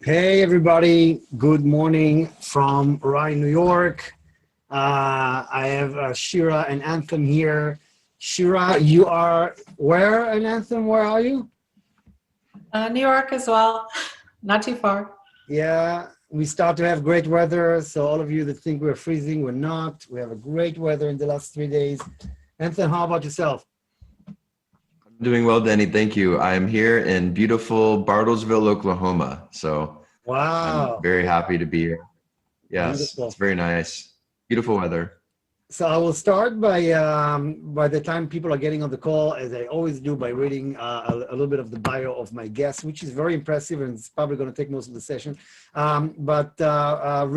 Hey everybody, good morning from Rye, New York. I have Shira and Anthem here. Shira, you are where in Anthem? Where are you? New York as well, not too far. Yeah, we start to have great weather. So all of you that think we're freezing, we're not. We have a great weather in the last 3 days. Anthem, how about yourself? I'm doing well, Danny. Thank you. I'm here in beautiful Bartlesville, Oklahoma. So I'm Wow, very happy to be here. Yes, it's beautiful. very nice. Beautiful weather. So I will start by the time people are getting on the call, as I always do, by reading a little bit of the bio of my guest, which is very impressive and it's probably going to take most of the session. But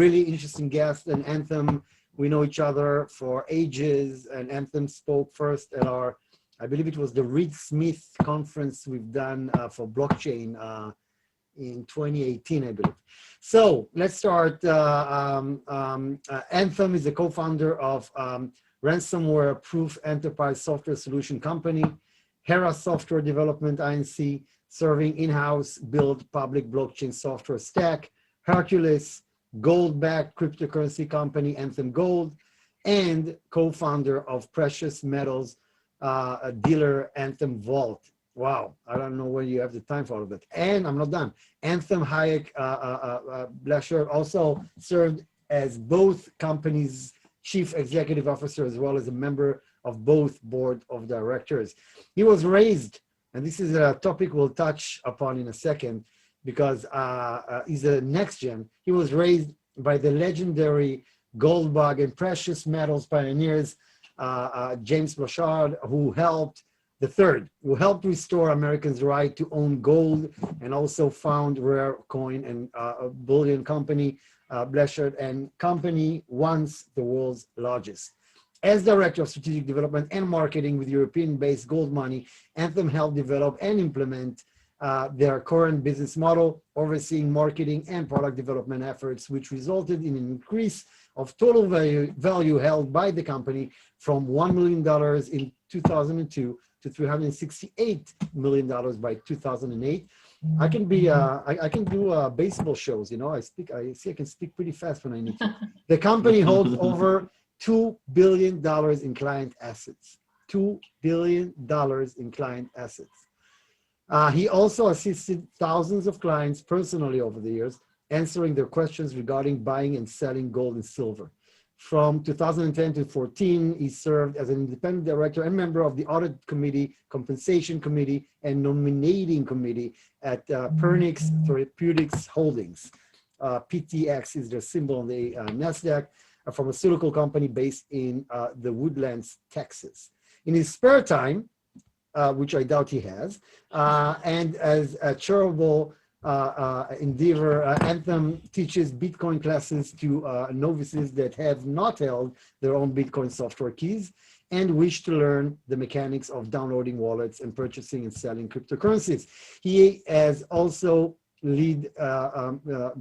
really interesting guest. And Anthem, we know each other for ages, and Anthem spoke first at our, I believe it was the Reed Smith conference we've done for blockchain in 2018, I believe. So let's start. Anthem is the co-founder of ransomware proof enterprise software solution company, Hera Software Development Inc., serving in-house build public blockchain software stack, Hercules, gold-backed cryptocurrency company Anthem Gold, and co-founder of precious metals dealer Anthem Vault. Wow, I don't know when you have the time for all of that. And I'm not done. Anthem, Hayek, Blanchard also served as both companies' chief executive officer, as well as a member of both board of directors. He was raised, and this is a topic we'll touch upon in a second, because he's a next gen. He was raised by the legendary gold bug and precious metals pioneers, James Blanchard, who helped restore Americans' right to own gold, and also found rare coin and bullion company, Blanchard and Company, once the world's largest. As Director of Strategic Development and Marketing with European-based Gold Money, Anthem helped develop and implement their current business model, overseeing marketing and product development efforts, which resulted in an increase of total value held by the company from $1 million in 2002 to $368 million by 2008. I can do baseball shows. You know, I can speak pretty fast when I need to. The company holds over $2 billion in client assets. $2 billion in client assets. He also assisted thousands of clients personally over the years, answering their questions regarding buying and selling gold and silver. From 2010 to 14, he served as an independent director and member of the audit committee, compensation committee, and nominating committee at Pernix Therapeutics Holdings. PTX is their symbol on the NASDAQ, a pharmaceutical company based in the Woodlands, Texas. In his spare time, which I doubt he has, and as a charitable endeavor, Anthem teaches Bitcoin classes to novices that have not held their own Bitcoin software keys and wish to learn the mechanics of downloading wallets and purchasing and selling cryptocurrencies. He has also lead a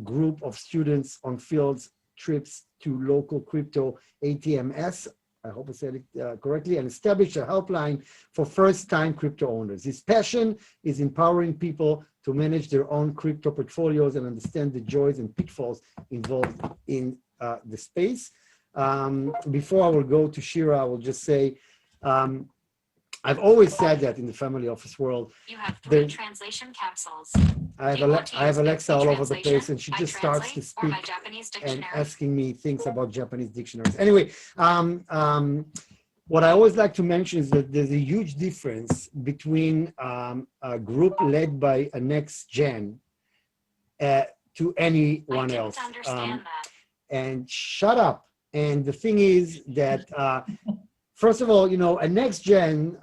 group of students on field trips to local crypto ATMs, I hope I said it correctly, and established a helpline for first-time crypto owners. His passion is empowering people to manage their own crypto portfolios and understand the joys and pitfalls involved in the space. Before I will go to Shira, I will just say, I've always said that in the family office world. You have 3 translation capsules. I have Alexa all over the place, and she just starts to speak and asking me things about Japanese dictionaries. Anyway, what I always like to mention is that there's a huge difference between a group led by a next gen to anyone else. And shut up. And the thing is that, first of all, you know, a next gen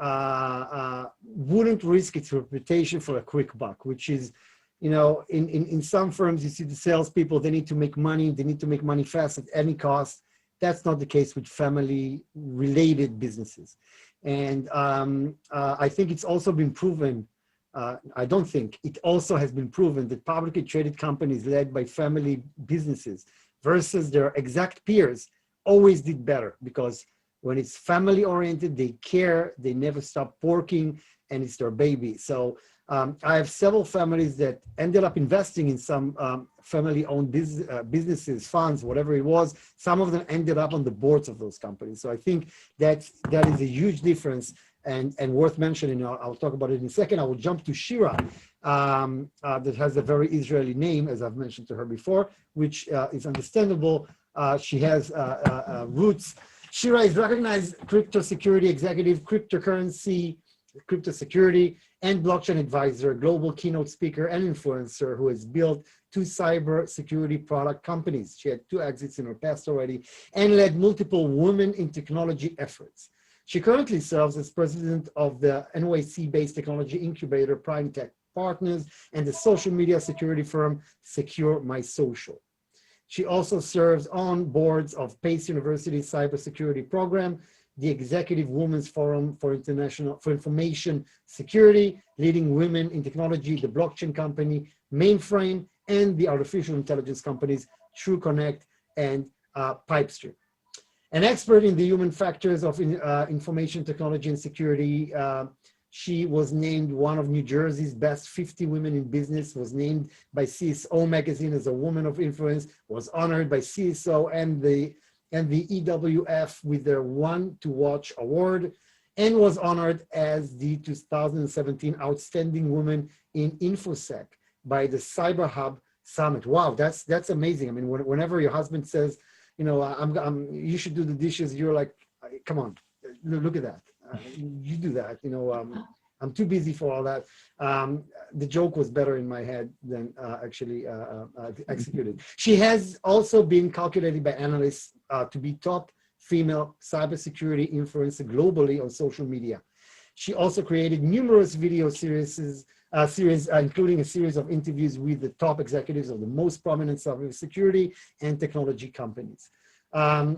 wouldn't risk its reputation for a quick buck, which is, you know, in some firms, you see the salespeople, they need to make money. They need to make money fast at any cost. That's not the case with family-related businesses. And I think it's also been proven, I don't think, it also has been proven that publicly traded companies led by family businesses versus their exact peers always did better, because when it's family-oriented, they care, they never stop working, and it's their baby. So I have several families that ended up investing in some family-owned businesses, funds, whatever it was. Some of them ended up on the boards of those companies. So I think that is a huge difference and worth mentioning. I'll talk about it in a second. I will jump to Shira, that has a very Israeli name, as I've mentioned to her before, which is understandable. She has roots. Shira is recognized crypto security executive, cryptocurrency, crypto security, and blockchain advisor, global keynote speaker, and influencer who has built 2 cyber security product companies. She had 2 exits in her past already and led multiple women in technology efforts. She currently serves as president of the NYC-based technology incubator Prime Tech Partners and the social media security firm Secure My Social. She also serves on boards of Pace University's cybersecurity program, the Executive Women's Forum for Information Security, leading women in technology, the blockchain company, Mainframe, and the artificial intelligence companies, TrueConnect and Pipestream. An expert in the human factors of information technology and security, she was named one of New Jersey's best 50 women in business, was named by CSO magazine as a woman of influence, was honored by CSO and the EWF with their One to Watch award, and was honored as the 2017 Outstanding Woman in InfoSec by the Cyber Hub Summit. Wow, that's amazing. I mean, whenever your husband says, you know, you should do the dishes, you're like, come on, look at that. You do that, you know. I'm too busy for all that. The joke was better in my head than actually executed. She has also been calculated by analysts to be top female cybersecurity influencer globally on social media. She also created numerous video series, including a series of interviews with the top executives of the most prominent cybersecurity and technology companies.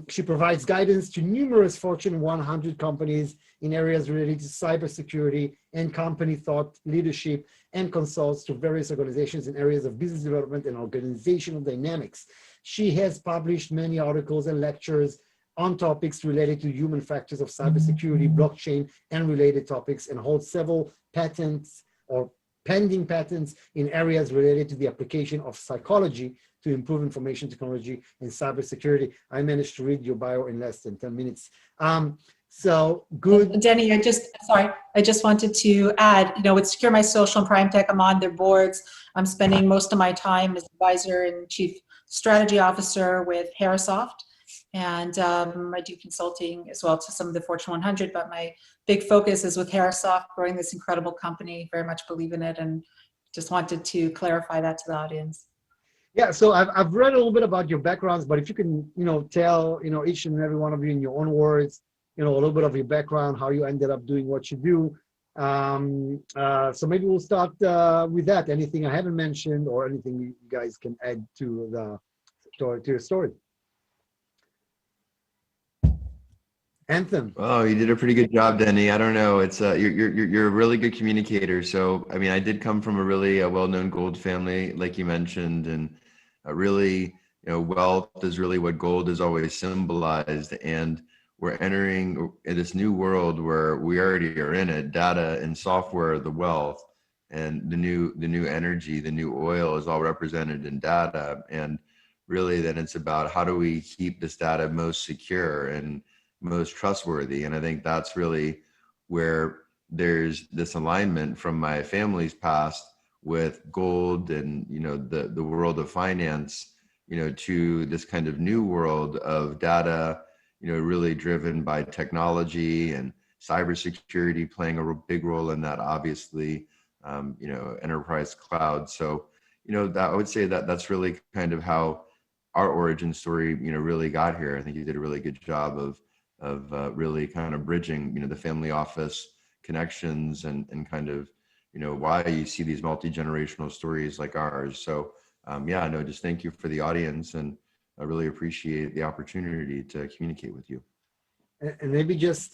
She provides guidance to numerous Fortune 100 companies in areas related to cybersecurity and company thought leadership, and consults to various organizations in areas of business development and organizational dynamics. She has published many articles and lectures on topics related to human factors of cybersecurity, blockchain, and related topics, and holds several patents or pending patents in areas related to the application of psychology to improve information technology and cybersecurity. I managed to read your bio in less than 10 minutes. So good. Denny, I just wanted to add, you know, with Secure My Social and Prime Tech, I'm on their boards. I'm spending most of my time as advisor and chief strategy officer with Hera. And I do consulting as well to some of the Fortune 100, but my big focus is with Hera, growing this incredible company, very much believe in it, and just wanted to clarify that to the audience. Yeah, so I've read a little bit about your backgrounds, but if you can, you know, tell, you know, each and every one of you in your own words, you know, a little bit of your background, how you ended up doing what you do. So maybe we'll start with that. Anything I haven't mentioned or anything you guys can add to your story. Anthem. Oh, you did a pretty good job, Denny. I don't know. It's you're a really good communicator. So I mean, I did come from a really well-known gold family, like you mentioned, and really, you know, wealth is really what gold is always symbolized. And we're entering this new world where we already are in it. Data and software, the wealth, and the new energy, the new oil is all represented in data. And really, then it's about how do we keep this data most secure and most trustworthy. And I think that's really where there's this alignment from my family's past with gold and, you know, the world of finance, you know, to this kind of new world of data, you know, really driven by technology and cybersecurity playing a big role in that, obviously, you know, enterprise cloud. So, you know, that I would say that that's really kind of how our origin story, you know, really got here. I think you did a really good job of really kind of bridging, you know, the family office connections and kind of, you know, why you see these multi-generational stories like ours. So yeah, no, just thank you for the audience, and I really appreciate the opportunity to communicate with you. And maybe just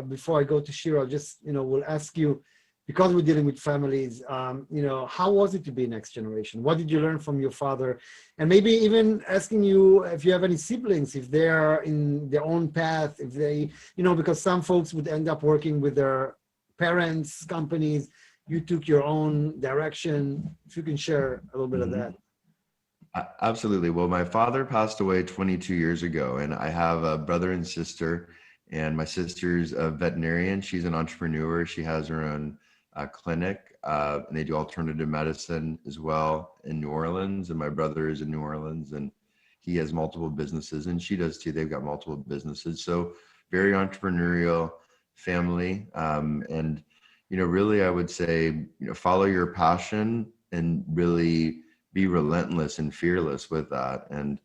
before I go to Shira, just, you know, we'll ask you, because we're dealing with families, you know, how was it to be next generation? What did you learn from your father? And maybe even asking you if you have any siblings, if they're in their own path, if they, you know, because some folks would end up working with their parents' companies, you took your own direction. If you can share a little bit of that. Absolutely. Well, my father passed away 22 years ago, and I have a brother and sister, and my sister's a veterinarian. She's an entrepreneur. She has her own clinic, and they do alternative medicine as well in New Orleans. And my brother is in New Orleans, and he has multiple businesses, and she does too. They've got multiple businesses. So very entrepreneurial family. And, really, I would say, follow your passion and really be relentless and fearless with that. And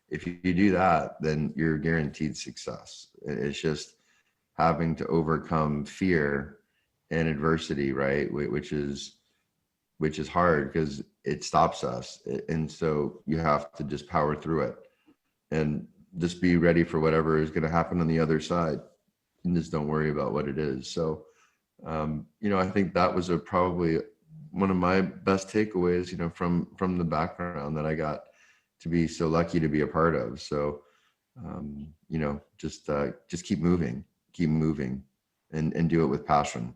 if you do that, then you're guaranteed success. It's just having to overcome fear and adversity, right? Which is hard because it stops us. And so you have to just power through it and just be ready for whatever is going to happen on the other side, and just don't worry about what it is. So, I think that was probably one of my best takeaways, from the background that I got to be so lucky to be a part of. So, just keep moving and do it with passion,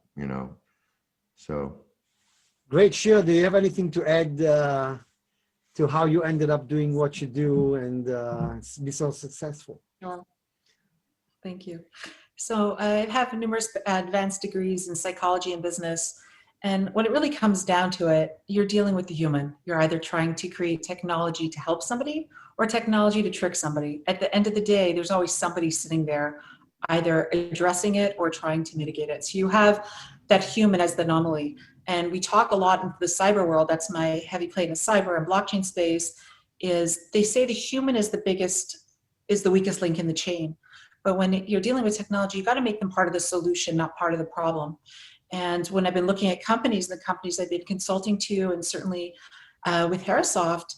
so. Great. Shira, do you have anything to add to how you ended up doing what you do and be so successful? Sure. Thank you. So I have numerous advanced degrees in psychology and business. And when it really comes down to it, you're dealing with the human. You're either trying to create technology to help somebody or technology to trick somebody. At the end of the day, there's always somebody sitting there either addressing it or trying to mitigate it. So you have that human as the anomaly. And we talk a lot in the cyber world, that's my heavy play in the cyber and blockchain space, is they say the human is the weakest link in the chain. But when you're dealing with technology, you got to make them part of the solution, not part of the problem. And when I've been looking at companies, the companies I've been consulting to, and certainly with Herasoft,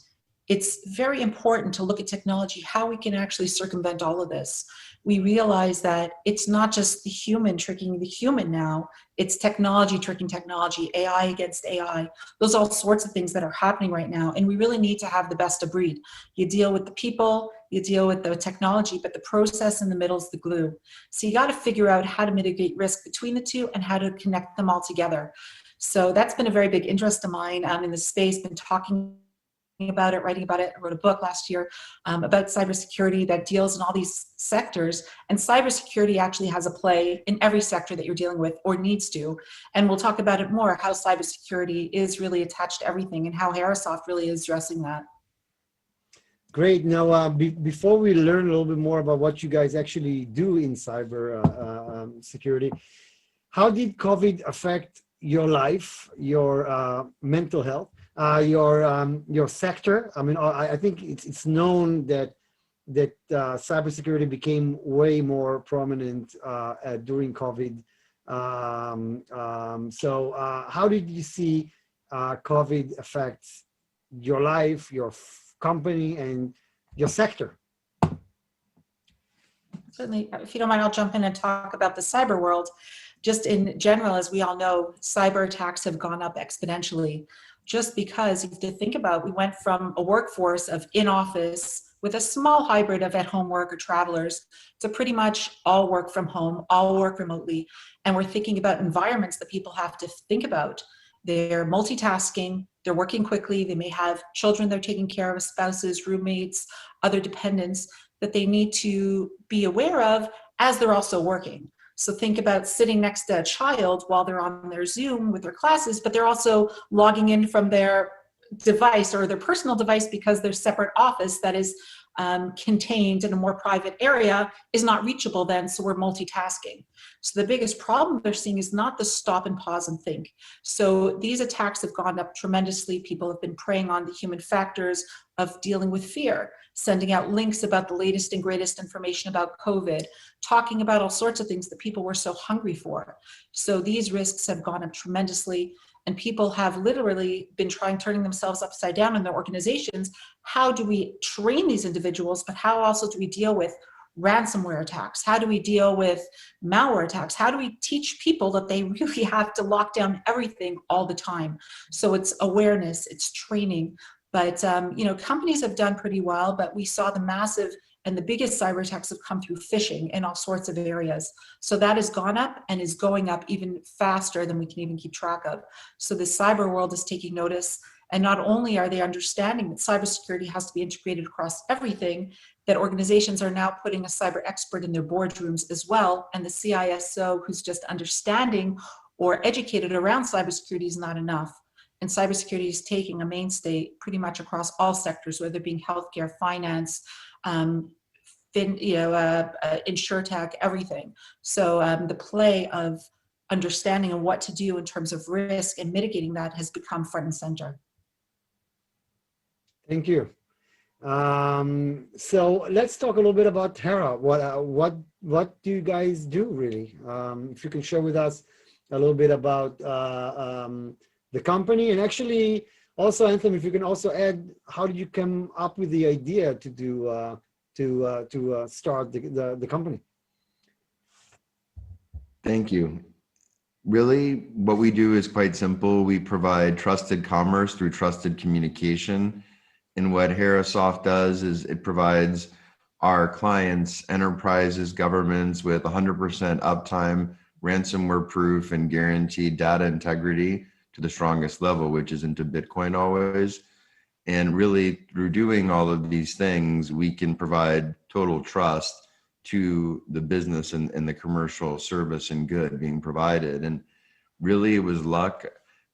it's very important to look at technology, how we can actually circumvent all of this. We realize that it's not just the human tricking the human now, it's technology tricking technology, AI against AI. Those are all sorts of things that are happening right now. And we really need to have the best of breed. You deal with the people, you deal with the technology, but the process in the middle is the glue. So you got to figure out how to mitigate risk between the two and how to connect them all together. So that's been a very big interest of mine in the space, been talking about it, writing about it. I wrote a book last year about cybersecurity that deals in all these sectors. And cybersecurity actually has a play in every sector that you're dealing with or needs to. And we'll talk about it more, how cybersecurity is really attached to everything and how Herasoft really is addressing that. Great. Now, before we learn a little bit more about what you guys actually do in cyber security, how did COVID affect your life, your mental health, your sector? I mean, I think it's known that cybersecurity became way more prominent during COVID. So how did you see COVID affect your life, your company, and your sector? Certainly, if you don't mind, I'll jump in and talk about the cyber world. Just in general, as we all know, cyber attacks have gone up exponentially. Just because, if you think about, we went from a workforce of in-office with a small hybrid of at-home work or travelers to pretty much all work from home, all work remotely. And we're thinking about environments that people have to think about. They're multitasking, they're working quickly, they may have children they're taking care of, spouses, roommates, other dependents that they need to be aware of as they're also working. So think about sitting next to a child while they're on their Zoom with their classes, but they're also logging in from their device or their personal device because their separate office that is contained in a more private area is not reachable then, so we're multitasking. So the biggest problem they're seeing is not the stop and pause and think. So these attacks have gone up tremendously. People have been preying on the human factors of dealing with fear, sending out links about the latest and greatest information about COVID, talking about all sorts of things that people were so hungry for. So these risks have gone up tremendously. And people have literally been turning themselves upside down in their organizations. How do we train these individuals, but how also do we deal with ransomware attacks? How do we deal with malware attacks? How do we teach people that they really have to lock down everything all the time? So it's awareness, it's training. But companies have done pretty well, but we saw the massive And the biggest cyber attacks have come through phishing in all sorts of areas. So that has gone up and is going up even faster than we can even keep track of. So the cyber world is taking notice. And not only are they understanding that cybersecurity has to be integrated across everything, that organizations are now putting a cyber expert in their boardrooms as well. And the CISO who's just understanding or educated around cybersecurity is not enough. And cybersecurity is taking a mainstay pretty much across all sectors, whether it being healthcare, finance, insurtech, everything. So the play of understanding and what to do in terms of risk and mitigating that has become front and center. Thank you. So let's talk a little bit about Hera. What do you guys do really? If you can share with us a little bit about the company, and actually also Anthem, if you can also add, how did you come up with the idea to do to start the company? Thank you. Really, what we do is quite simple. We provide trusted commerce through trusted communication. And what HeraSoft does is it provides our clients, enterprises, governments with 100% uptime, ransomware proof, and guaranteed data integrity to the strongest level, which is into Bitcoin always. And really, through doing all of these things, we can provide total trust to the business and the commercial service and good being provided. And really, it was luck.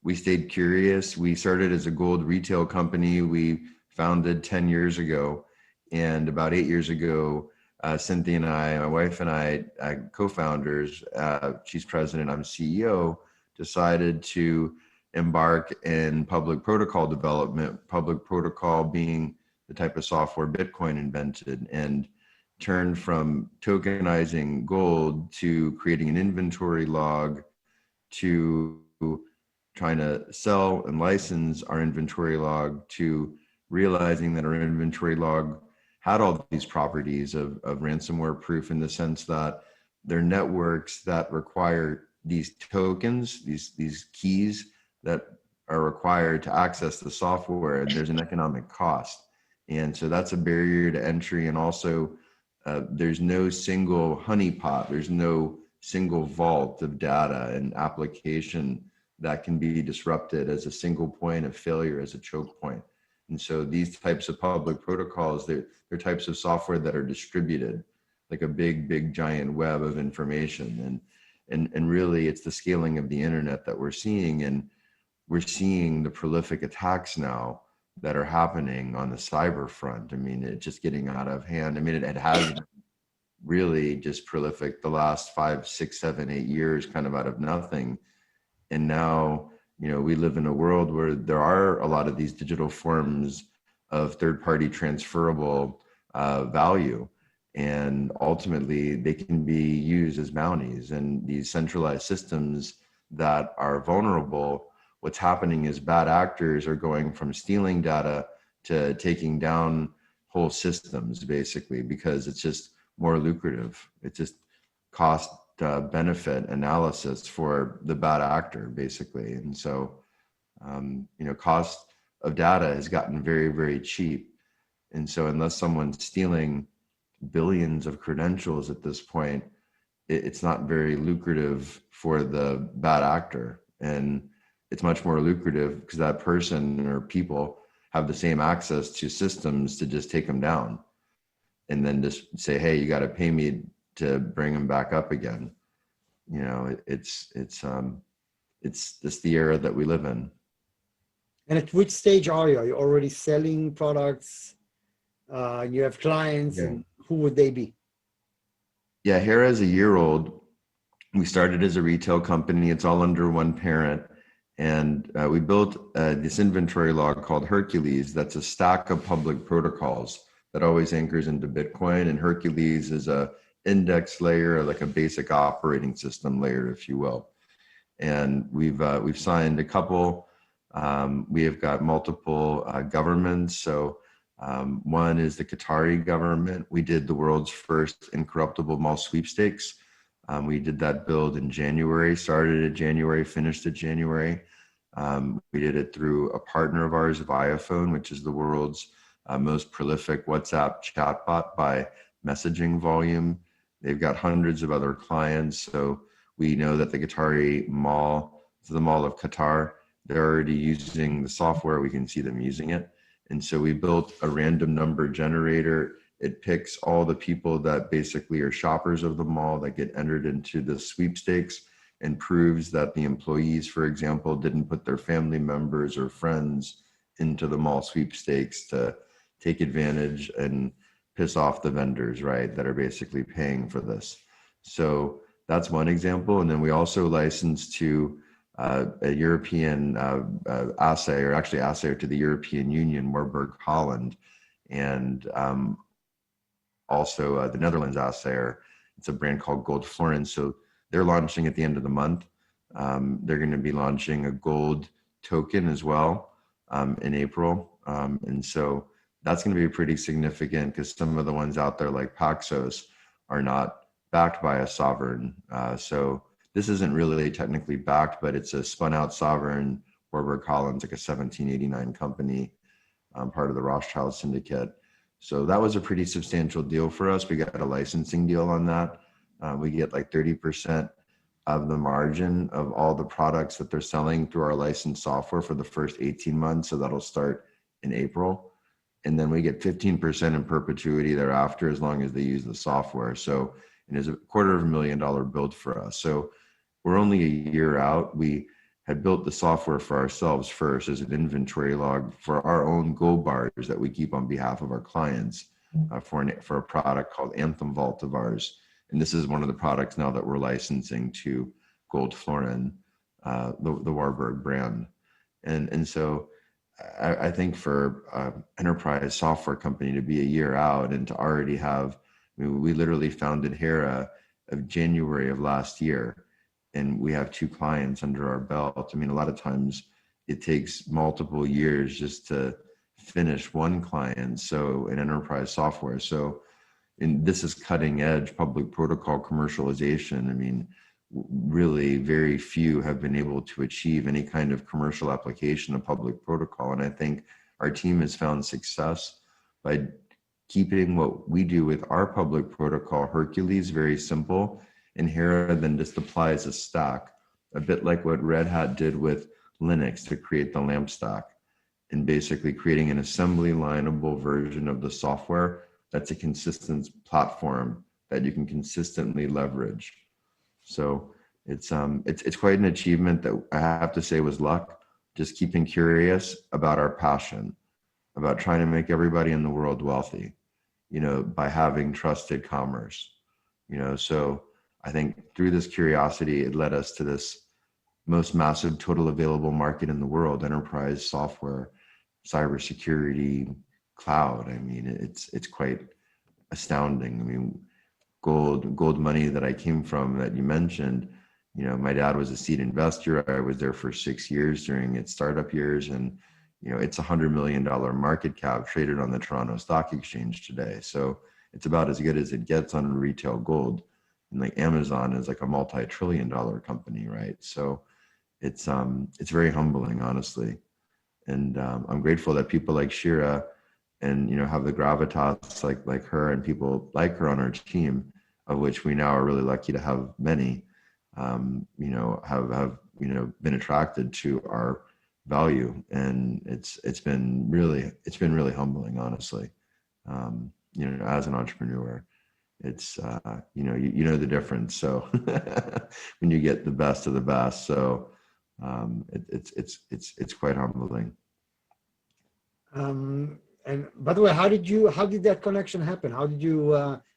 We stayed curious. We started as a gold retail company. We founded 10 years ago. And about 8 years ago, Cynthia and I, my wife and I, co-founders, she's president, I'm CEO, decided to embark in public protocol development, public protocol being the type of software Bitcoin invented, and turned from tokenizing gold to creating an inventory log to trying to sell and license our inventory log to realizing that our inventory log had all these properties of ransomware proof in the sense that they're networks that require these tokens, these keys that are required to access the software. There's an economic cost. And so that's a barrier to entry. And also there's no single honeypot. There's no single vault of data and application that can be disrupted as a single point of failure, as a choke point. And so these types of public protocols, they're types of software that are distributed like a big giant web of information. And really it's the scaling of the internet that we're seeing. And we're seeing the prolific attacks now that are happening on the cyber front. I mean, it's just getting out of hand. I mean, it has been really just prolific the last 5, 6, 7, 8 years, kind of out of nothing. And now, we live in a world where there are a lot of these digital forms of third-party transferable value. And ultimately, they can be used as bounties. And these centralized systems that are vulnerable, what's happening is bad actors are going from stealing data to taking down whole systems, basically, because it's just more lucrative. It's just cost benefit analysis for the bad actor, basically. And so, cost of data has gotten very cheap. And so unless someone's stealing billions of credentials at this point, it's not very lucrative for the bad actor. And it's much more lucrative because that person or people have the same access to systems to just take them down and then just say, hey, you got to pay me to bring them back up again. It's just the era that we live in. And at which stage are you? Are you already selling products? You have clients, and who would they be? Yeah, Hera is a year old. We started as a retail company. It's all under one parent. And we built this inventory log called Hercules. That's a stack of public protocols that always anchors into Bitcoin. And Hercules is a index layer, like a basic operating system layer, if you will. And we've signed a couple. We have got multiple governments. So one is the Qatari government. We did the world's first incorruptible mall sweepstakes. We did that build in January, started in January, finished in January. We did it through a partner of ours, Viaphone, which is the world's most prolific WhatsApp chatbot by messaging volume. They've got hundreds of other clients. So we know that the Qatari mall, the Mall of Qatar, they're already using the software. We can see them using it. And so we built a random number generator. It picks all the people that basically are shoppers of the mall that get entered into the sweepstakes and proves that the employees, for example, didn't put their family members or friends into the mall sweepstakes to take advantage and piss off the vendors, right, that are basically paying for this. So that's one example. And then we also licensed to a European assayer, actually assayer to the European Union, Warburg Holland, and also the Netherlands assayer. It's a brand called Gold Florence. So they're launching at the end of the month. They're going to be launching a gold token as well in April. And so that's going to be pretty significant because some of the ones out there like Paxos are not backed by a sovereign. So this isn't really technically backed, but it's a spun out sovereign. Warburg Holland's like a 1789 company, part of the Rothschild syndicate. So that was a pretty substantial deal for us. We got a licensing deal on that. We get like 30% of the margin of all the products that they're selling through our licensed software for the first 18 months. So that'll start in April. And then we get 15% in perpetuity thereafter, as long as they use the software. So it is a $250,000 build for us. So we're only a year out. We had built the software for ourselves first as an inventory log for our own gold bars that we keep on behalf of our clients for a product called Anthem Vault of ours. And this is one of the products now that we're licensing to Gold Florin, the Warburg brand. And so I think for enterprise software company to be a year out and to already have, I mean, we literally founded Hera of January of last year, and we have 2 clients under our belt. I mean, a lot of times it takes multiple years just to finish one client. So in enterprise software, so this is cutting edge public protocol commercialization. I mean, really very few have been able to achieve any kind of commercial application of public protocol. And I think our team has found success by keeping what we do with our public protocol, Hercules, very simple. And Hera then just applies a stack, a bit like what Red Hat did with Linux to create the LAMP stack, and basically creating an assembly lineable version of the software that's a consistent platform that you can consistently leverage. So it's quite an achievement that I have to say was luck, just keeping curious about our passion, about trying to make everybody in the world wealthy, you know, by having trusted commerce, you know. So I think through this curiosity, it led us to this most massive total available market in the world, enterprise software, cybersecurity, cloud. I mean, it's quite astounding. I mean, gold money that I came from that you mentioned, you know, my dad was a seed investor. I was there for 6 years during its startup years, and you know, it's $100 million market cap traded on the Toronto Stock Exchange today. So it's about as good as it gets on retail gold. And like Amazon is like a multi-trillion-dollar company, right? So it's very humbling, honestly. And I'm grateful that people like Shira and, you know, have the gravitas like her and people like her on our team, of which we now are really lucky to have many, you know, have you know, been attracted to our value. And it's been really humbling, honestly. You know, as an entrepreneur, it's you know, you know the difference. So when you get the best of the best, so it's quite humbling. And by the way, how did that connection happen? How did you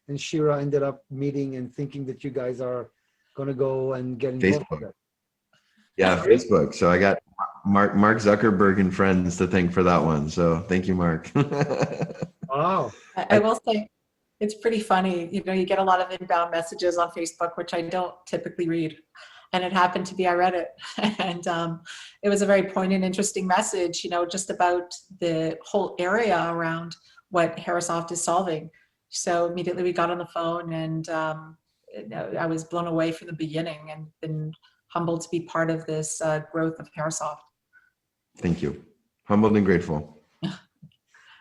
and Shira ended up meeting and thinking that you guys are going to go and get involved with that? Yeah, Facebook. So I got Mark Zuckerberg and friends to thank for that one. So thank you, Mark. Wow. I will say it's pretty funny. You know, you get a lot of inbound messages on Facebook, which I don't typically read. And it happened to be, I read it. And it was a very poignant, interesting message, you know, just about the whole area around what Herasoft is solving. So immediately we got on the phone, and I was blown away from the beginning and been humbled to be part of this growth of Herasoft. Thank you. Humbled and grateful.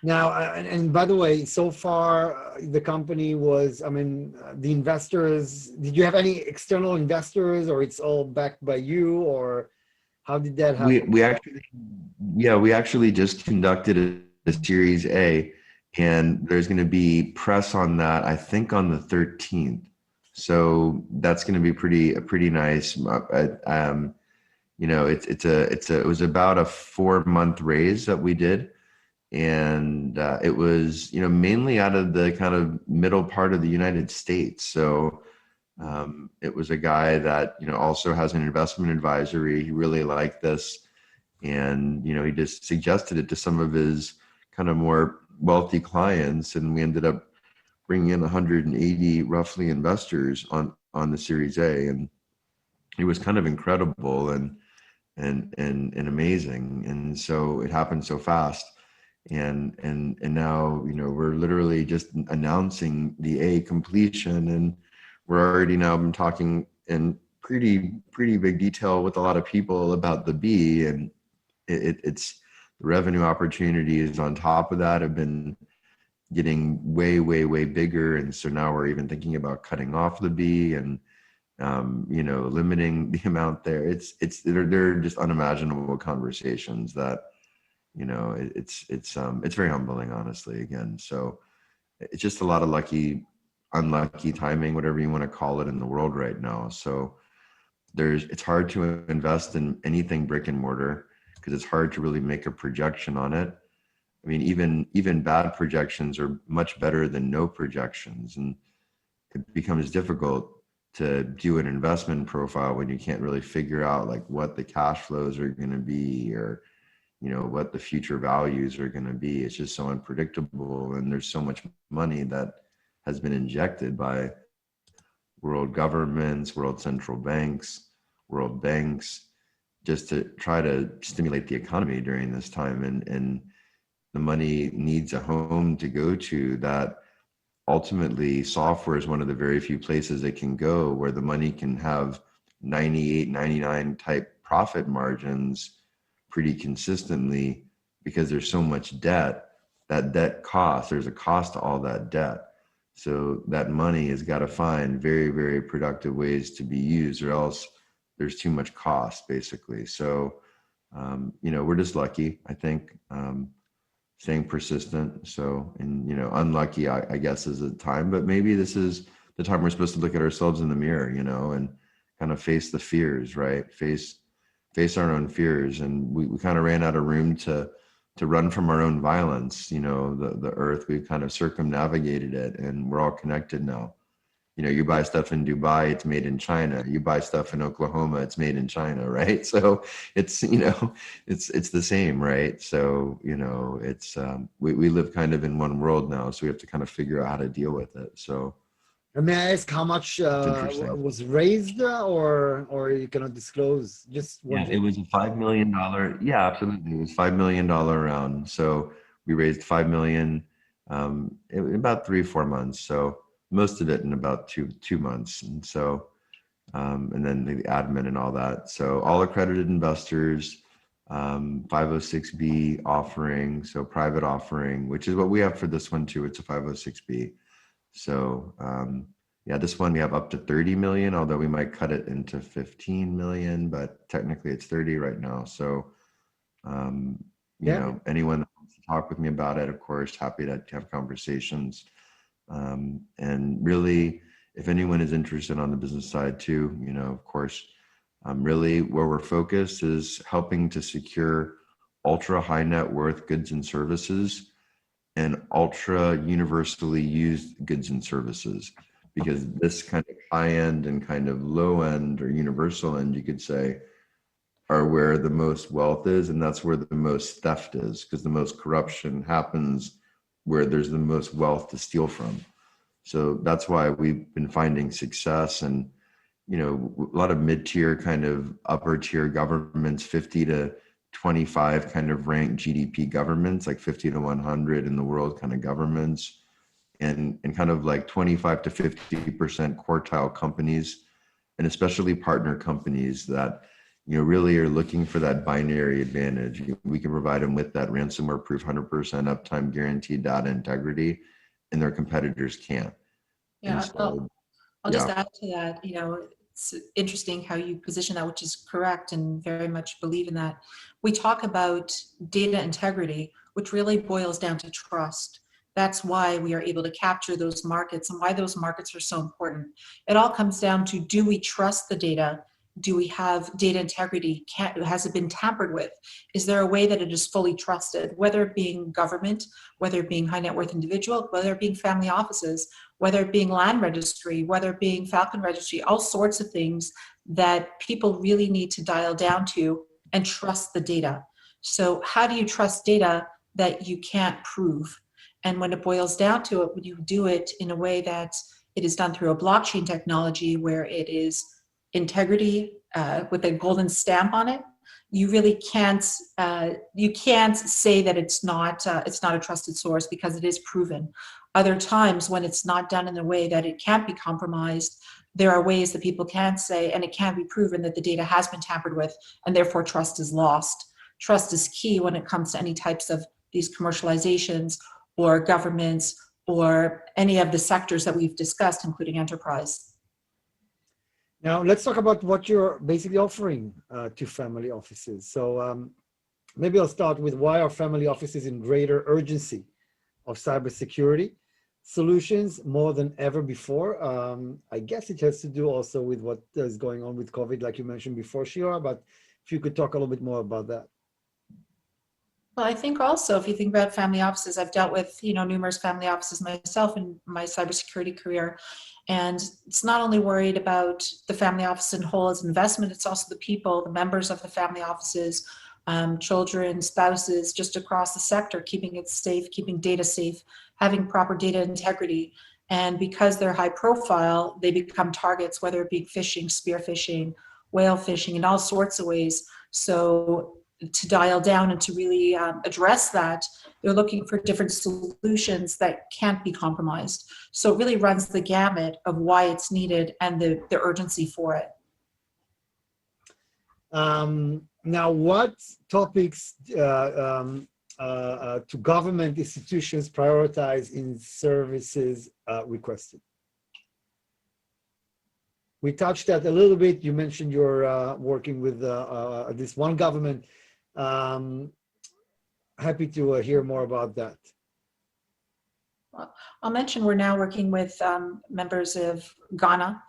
Now, and by the way, so far the company was, I mean, the investors, did you have any external investors, or it's all backed by you, or how did that happen? We actually just conducted a Series A, and there's going to be press on that, I think, on the 13th. So that's going to be pretty nice. You know, it was about a 4-month raise that we did. And it was, you know, mainly out of the kind of middle part of the United States. So it was a guy that, you know, also has an investment advisory. He really liked this. And, you know, he just suggested it to some of his kind of more wealthy clients. And we ended up bringing in 180 roughly investors on the Series A. And it was kind of incredible and amazing. And so it happened so fast. And now, you know, we're literally just announcing the A completion, and we're already now been talking in pretty big detail with a lot of people about the B, and it's the revenue opportunities on top of that have been getting way bigger. And so now we're even thinking about cutting off the B and you know, limiting the amount there. They're just unimaginable conversations that, you know, it's very humbling, honestly, again. So it's just a lot of unlucky timing, whatever you want to call it, in the world right now. So it's hard to invest in anything brick and mortar because it's hard to really make a projection on it. I mean, even bad projections are much better than no projections, and it becomes difficult to do an investment profile when you can't really figure out like what the cash flows are going to be, or, you know, what the future values are going to be. It's just so unpredictable. And there's so much money that has been injected by world governments, world central banks, world banks, just to try to stimulate the economy during this time. And the money needs a home to go to. That ultimately software is one of the very few places it can go where the money can have 98, 99 type profit margins pretty consistently, because there's so much debt. That debt costs, there's a cost to all that debt. So that money has got to find very productive ways to be used, or else there's too much cost, basically. So, you know, we're just lucky, I think, staying persistent. So, and, you know, unlucky, I guess, is the time, but maybe this is the time we're supposed to look at ourselves in the mirror, you know, and kind of face the fears, right? Face our own fears. And we kind of ran out of room to run from our own violence. You know, the earth, we've kind of circumnavigated it, and we're all connected now. You know, you buy stuff in Dubai, it's made in China. You buy stuff in Oklahoma, it's made in China, right? So it's, you know, it's the same, right? So, you know, it's we live kind of in one world now, so we have to kind of figure out how to deal with it. So, And may I ask how much was raised, or you cannot disclose? Just yeah, it was a $5 million. Yeah, absolutely, it was $5 million round. So we raised $5 million in about 3-4 months. So most of it in about two months. And so, and then the admin and all that. So all accredited investors, 506B offering, so private offering, which is what we have for this one too. It's a 506B. So yeah, this one we have up to 30 million, although we might cut it into 15 million, but technically it's 30 right now. So, you know, anyone that wants to talk with me about it, of course, happy to have conversations. And really, if anyone is interested on the business side too, you know, of course, really where we're focused is helping to secure ultra high net worth goods and services and ultra universally used goods and services, because this kind of high end and kind of low end, or universal end, you could say, are where the most wealth is. And that's where the most theft is, because the most corruption happens where there's the most wealth to steal from. So that's why we've been finding success. And, you know, a lot of mid-tier, kind of upper tier governments, 50 to 25 kind of ranked GDP governments, like 50 to 100 in the world kind of governments, and kind of like 25 to 50% quartile companies, and especially partner companies that, really are looking for that binary advantage. We can provide them with that ransomware proof 100% uptime guaranteed data integrity, and their competitors can't. Yeah, And so, I'll just yeah. add to that, it's interesting how you position that, which is correct, and very much believe in that. We talk about data integrity, which really boils down to trust. That's why we are able to capture those markets and why those markets are so important. It all comes down to, do we trust the data? Do we have data integrity? Has it been tampered with? Is there a way that it is fully trusted, whether it being government, whether it being high net worth individual, whether it being family offices, whether it being land registry, whether it being Falcon registry, all sorts of things that people really need to dial down to and trust the data. So how do you trust data that you can't prove? And when it boils down to it, when you do it in a way that it is done through a blockchain technology where it is integrity with a golden stamp on it, you really can't say that it's not a trusted source, because it is proven. Other times when it's not done in a way that it can't be compromised, there are ways that people can say, and it can be proven, that the data has been tampered with, and therefore trust is lost. Trust is key when it comes to any types of these commercializations or governments or any of the sectors that we've discussed, including enterprise. Now, let's talk about what you're basically offering to family offices. So maybe I'll start with, why are family offices in greater urgency of cybersecurity solutions more than ever before? I guess it has to do also with what is going on with COVID, like you mentioned before, Shira, but if you could talk a little bit more about that. Well, I think also, if you think about family offices, I've dealt with, numerous family offices myself in my cybersecurity career. And it's not only worried about the family office in whole as investment, it's also the people, the members of the family offices, children, spouses, just across the sector, keeping it safe, keeping data safe, having proper data integrity. And because they're high profile, they become targets, whether it be phishing, spear phishing, whale phishing, in all sorts of ways. So to dial down and to really address that, they're looking for different solutions that can't be compromised. So it really runs the gamut of why it's needed and the urgency for it. Now, what topics to government institutions prioritize in services requested? We touched that a little bit. You mentioned you're working with at least one government. Happy to hear more about that. I'll mention we're now working with members of Ghana,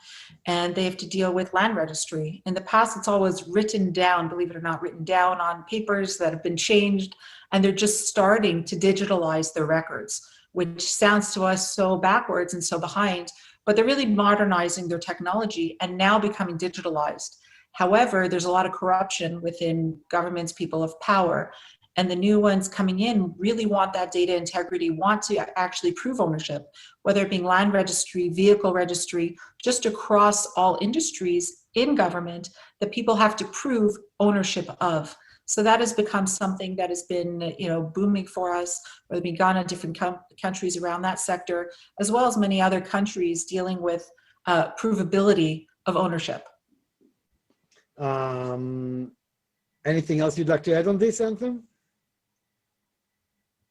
and they have to deal with land registry. In the past, it's always written down, believe it or not, written down on papers that have been changed, and they're just starting to digitalize their records, which sounds to us so backwards and so behind, but they're really modernizing their technology and now becoming digitalized. However, there's a lot of corruption within governments, people of power, and the new ones coming in really want that data integrity, want to actually prove ownership, whether it being land registry, vehicle registry, just across all industries in government, that people have to prove ownership of. So that has become something that has been, booming for us, whether it be Ghana, different countries around that sector, as well as many other countries dealing with provability of ownership. Anything else you'd like to add on this, Anthem?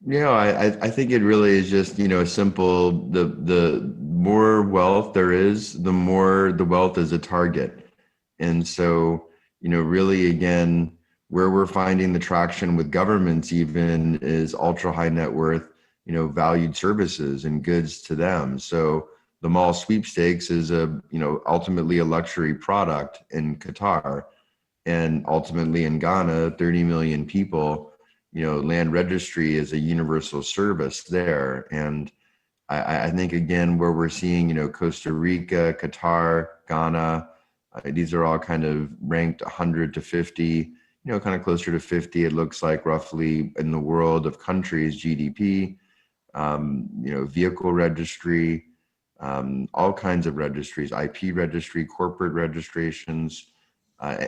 I think it really is just, a simple, the more wealth there is, the more the wealth is a target. And so, really, again, where we're finding the traction with governments even is ultra high net worth, valued services and goods to them. So the mall sweepstakes is ultimately a luxury product in Qatar, and ultimately in Ghana, 30 million people. Land registry is a universal service there. And I think, again, where we're seeing, Costa Rica, Qatar, Ghana, these are all kind of ranked 100 to 50, kind of closer to 50, it looks like, roughly, in the world of countries, GDP, vehicle registry, all kinds of registries, IP registry, corporate registrations,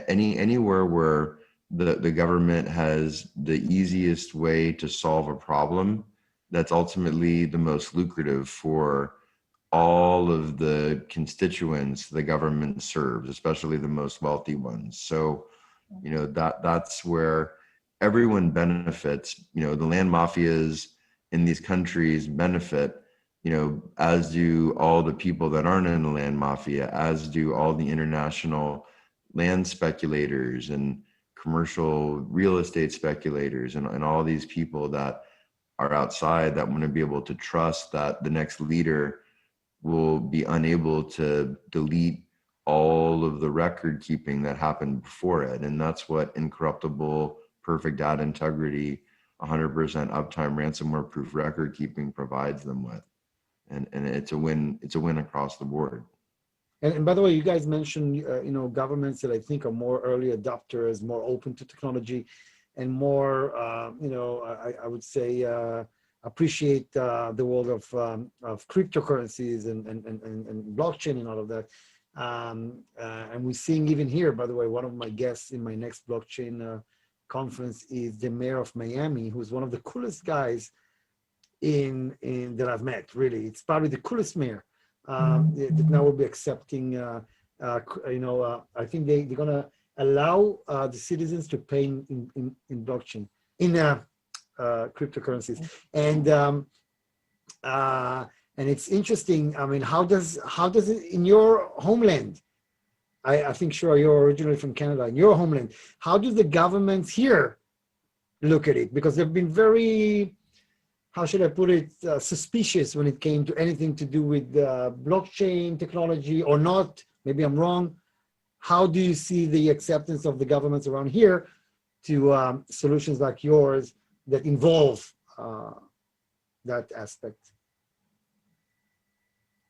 anywhere where the government has the easiest way to solve a problem that's ultimately the most lucrative for all of the constituents the government serves, especially the most wealthy ones. So, That's where everyone benefits. The land mafias in these countries benefit, as do all the people that aren't in the land mafia, as do all the international land speculators and commercial real estate speculators and all these people that are outside that want to be able to trust that the next leader will be unable to delete all of the record keeping that happened before it. And that's what incorruptible, perfect data integrity, 100% uptime ransomware proof record keeping provides them with. And it's a win across the board. And by the way, you guys mentioned, governments that I think are more early adopters, more open to technology, and more, I would say, appreciate the world of cryptocurrencies and blockchain and all of that. And we're seeing even here, by the way, one of my guests in my next blockchain conference is the mayor of Miami, who's one of the coolest guys that I've met. Really, it's probably the coolest mayor. That now will be accepting, I think they're going to allow the citizens to pay in blockchain, in cryptocurrencies. And it's interesting. I mean, how does it in your homeland? I think, sure, you're originally from Canada. In your homeland, how do the governments here look at it? Because they've been very, how should I put it, suspicious when it came to anything to do with blockchain technology or not. Maybe I'm wrong. How do you see the acceptance of the governments around here to solutions like yours that involve that aspect?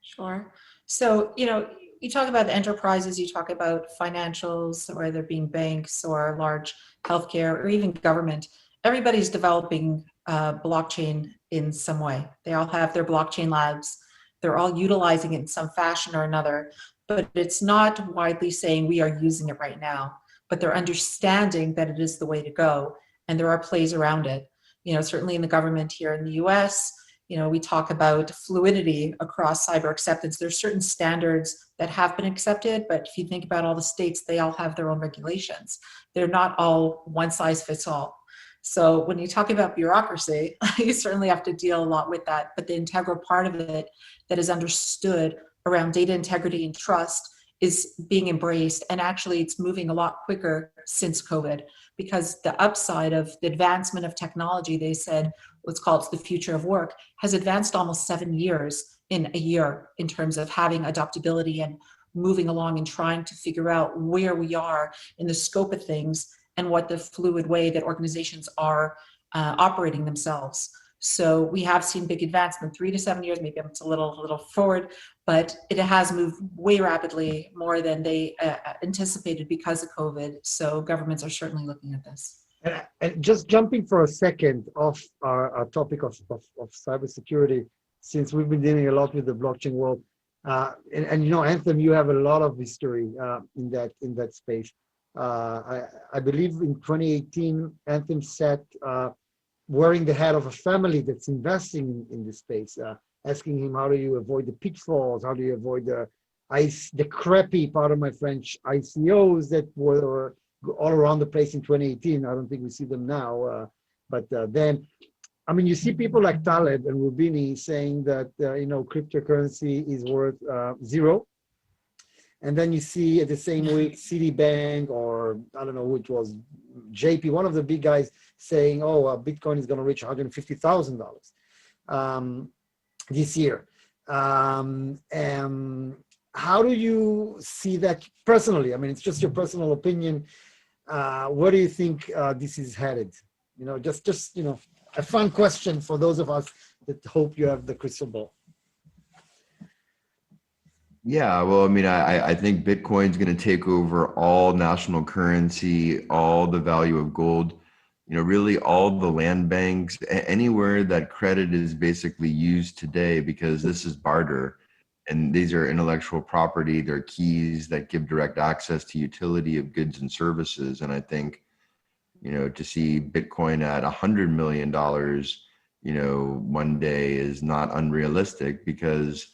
Sure. So, you talk about enterprises, you talk about financials, whether it being banks or large healthcare or even government. Everybody's developing blockchain in some way. They all have their blockchain labs. They're all utilizing it in some fashion or another, but it's not widely saying we are using it right now, but they're understanding that it is the way to go. And there are plays around it. Certainly in the government here in the US, we talk about fluidity across cyber acceptance. There's certain standards that have been accepted, but if you think about all the states, they all have their own regulations. They're not all one size fits all. So when you talk about bureaucracy, you certainly have to deal a lot with that. But the integral part of it that is understood around data integrity and trust is being embraced. And actually, it's moving a lot quicker since COVID, because the upside of the advancement of technology, they said, let's call it the future of work, has advanced almost 7 years in a year in terms of having adaptability and moving along and trying to figure out where we are in the scope of things and what the fluid way that organizations are operating themselves. So we have seen big advancement, 3 to 7 years, maybe it's a little forward, but it has moved way rapidly, more than they anticipated because of COVID. So governments are certainly looking at this. And just jumping for a second off our topic of cybersecurity, since we've been dealing a lot with the blockchain world, and Anthem, you have a lot of history in that space. I believe in 2018, Anthem sat wearing the hat of a family that's investing in this space, asking him, how do you avoid the pitfalls? How do you avoid the crappy, part of my French, ICOs that were all around the place in 2018. I don't think we see them now. But then, you see people like Taleb and Rubini saying that, cryptocurrency is worth zero. And then you see at the same week, Citibank, or I don't know who it was, JP, one of the big guys saying, Bitcoin is going to reach $150,000 this year. How do you see that personally? It's just your personal opinion. Where do you think this is headed? Just a fun question for those of us that hope you have the crystal ball. Yeah, well, I think Bitcoin's going to take over all national currency, all the value of gold, really all the land banks, anywhere that credit is basically used today, because this is barter. And these are intellectual property. They're keys that give direct access to utility of goods and services. And I think, to see Bitcoin at $100 million, one day is not unrealistic, because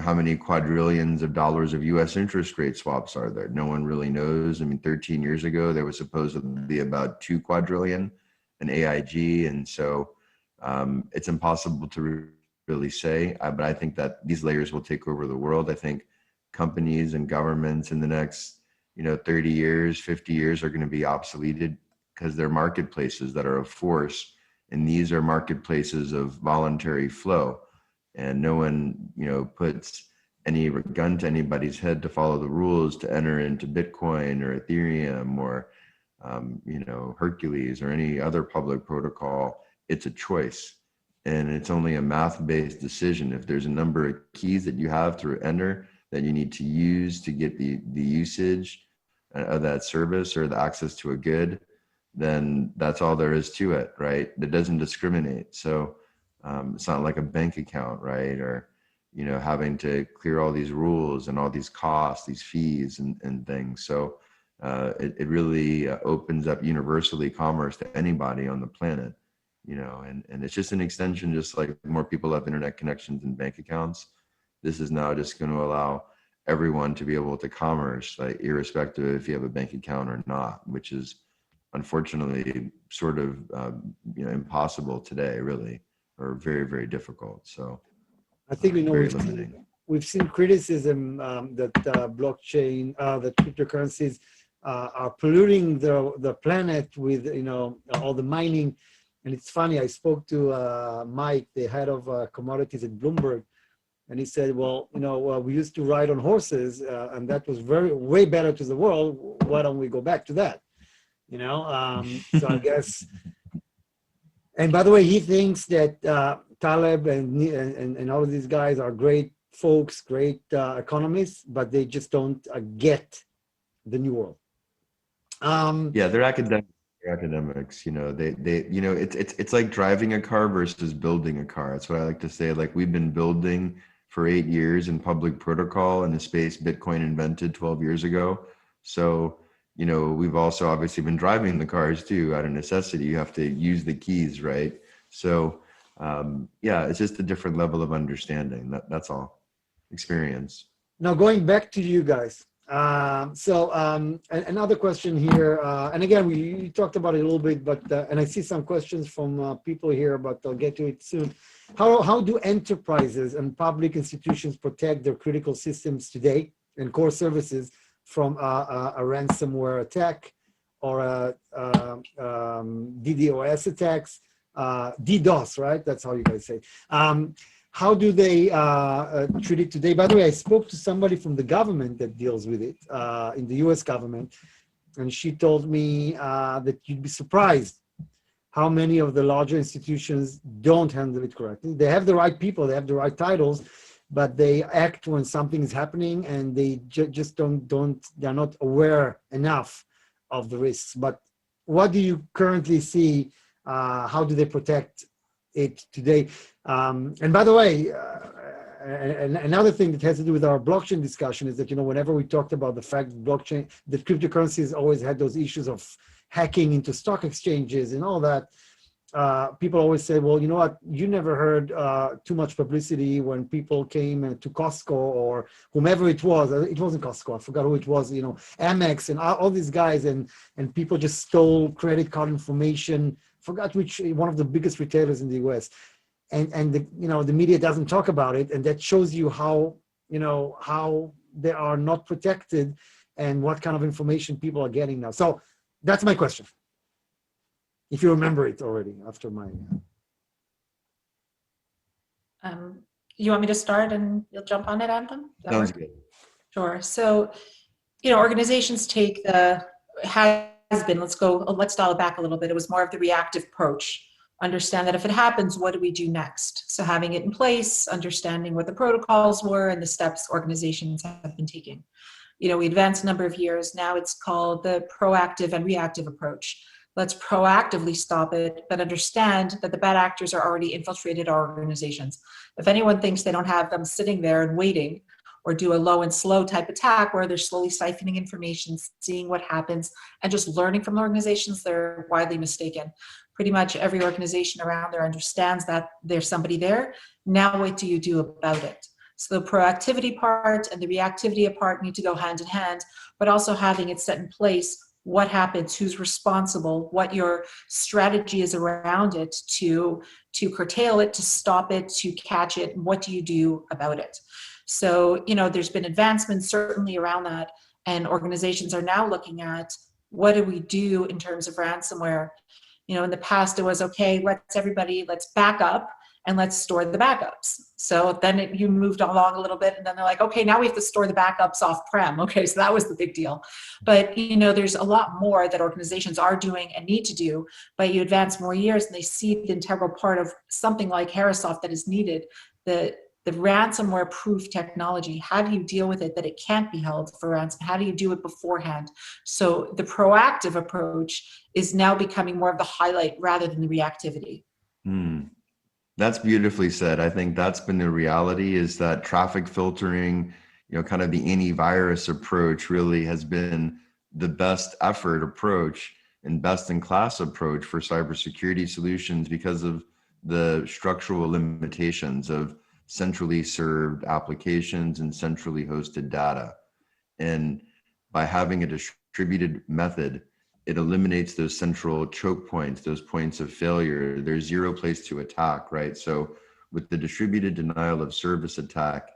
how many quadrillions of dollars of US interest rate swaps are there? No one really knows. I mean, 13 years ago, there was supposedly about 2 quadrillion in AIG. And so it's impossible to really say, but I think that these layers will take over the world. I think companies and governments in the next, 30 years, 50 years are going to be obsoleted because they're marketplaces that are a force. And these are marketplaces of voluntary flow. And no one, puts any gun to anybody's head to follow the rules to enter into Bitcoin or Ethereum or, Hercules or any other public protocol. It's a choice. And it's only a math-based decision. If there's a number of keys that you have to enter that you need to use to get the usage of that service or the access to a good, then that's all there is to it, right? It doesn't discriminate. So it's not like a bank account, right? Or, having to clear all these rules and all these costs, these fees and things. So it really opens up universally commerce to anybody on the planet, and it's just an extension, just like more people have internet connections and bank accounts. This is now just going to allow everyone to be able to commerce, like irrespective if you have a bank account or not, which is unfortunately sort of, impossible today, really, or very, very difficult. So I think very limiting. we've seen criticism that blockchain, that cryptocurrencies are polluting the planet with all the mining. And it's funny, I spoke to Mike, the head of commodities at Bloomberg, and he said, well, we used to ride on horses, and that was way better to the world. Why don't we go back to that? So I guess. And by the way, he thinks that Taleb and all of these guys are great folks, great economists, but they just don't get the new world. Yeah, they're academics. It's like driving a car versus building a car. That's what I like to say. Like, we've been building for 8 years in public protocol in the space Bitcoin invented 12 years ago. So, we've also obviously been driving the cars too out of necessity. You have to use the keys, right? So, it's just a different level of understanding. That's all. Experience. Now, going back to you guys. Another question here, and again, we talked about it a little bit, but and I see some questions from people here, but I'll get to it soon. How do enterprises and public institutions protect their critical systems today and core services from a ransomware attack or a DDoS attacks, DDoS, right? That's how you guys say. How do they treat it today? By the way, I spoke to somebody from the government that deals with it, in the US government, and she told me that you'd be surprised how many of the larger institutions don't handle it correctly. They have the right people, they have the right titles, but they act when something is happening, and they just they're not aware enough of the risks. But what do you currently see? How do they protect it today? And by the way, another thing that has to do with our blockchain discussion is that, whenever we talked about the fact that cryptocurrencies always had those issues of hacking into stock exchanges and all that, people always say, well, you know what, you never heard too much publicity when people came to Costco or whomever it was. It wasn't Costco, I forgot who it was, Amex and all these guys, and people just stole credit card information, forgot which one of the biggest retailers in the US. And the media doesn't talk about it, and that shows you how they are not protected and what kind of information people are getting now. So that's my question, if you remember it already after my You want me to start and you'll jump on it, Anthem? Sounds good. Sure. So, organizations take let's dial it back a little bit. It was more of the reactive approach. Understand that if it happens, what do we do next? So having it in place, understanding what the protocols were and the steps organizations have been taking. We advanced a number of years. Now it's called the proactive and reactive approach. Let's proactively stop it, but understand that the bad actors are already infiltrated our organizations. If anyone thinks they don't have them sitting there and waiting, or do a low and slow type attack where they're slowly siphoning information, seeing what happens, and just learning from organizations, they're widely mistaken. Pretty much every organization around there understands that there's somebody there. Now what do you do about it? So the proactivity part and the reactivity part need to go hand in hand, but also having it set in place, what happens, who's responsible, what your strategy is around it to curtail it, to stop it, to catch it, what do you do about it? So, there's been advancements certainly around that, and organizations are now looking at what do we do in terms of ransomware. In the past it was, okay, let's back up and let's store the backups. So then you moved along a little bit, and then they're like, okay, now we have to store the backups off-prem. Okay, so that was the big deal. But there's a lot more that organizations are doing and need to do, but you advance more years and they see the integral part of something like Herasoft that is needed, the ransomware proof technology. How do you deal with it that it can't be held for ransom? How do you do it beforehand? So the proactive approach is now becoming more of the highlight rather than the reactivity. That's beautifully said. I think that's been the reality, is that traffic filtering, kind of the antivirus approach really has been the best effort approach and best in class approach for cybersecurity solutions because of the structural limitations of centrally served applications and centrally hosted data. And by having a distributed method, it eliminates those central choke points, those points of failure. There's zero place to attack, right? So with the distributed denial of service attack,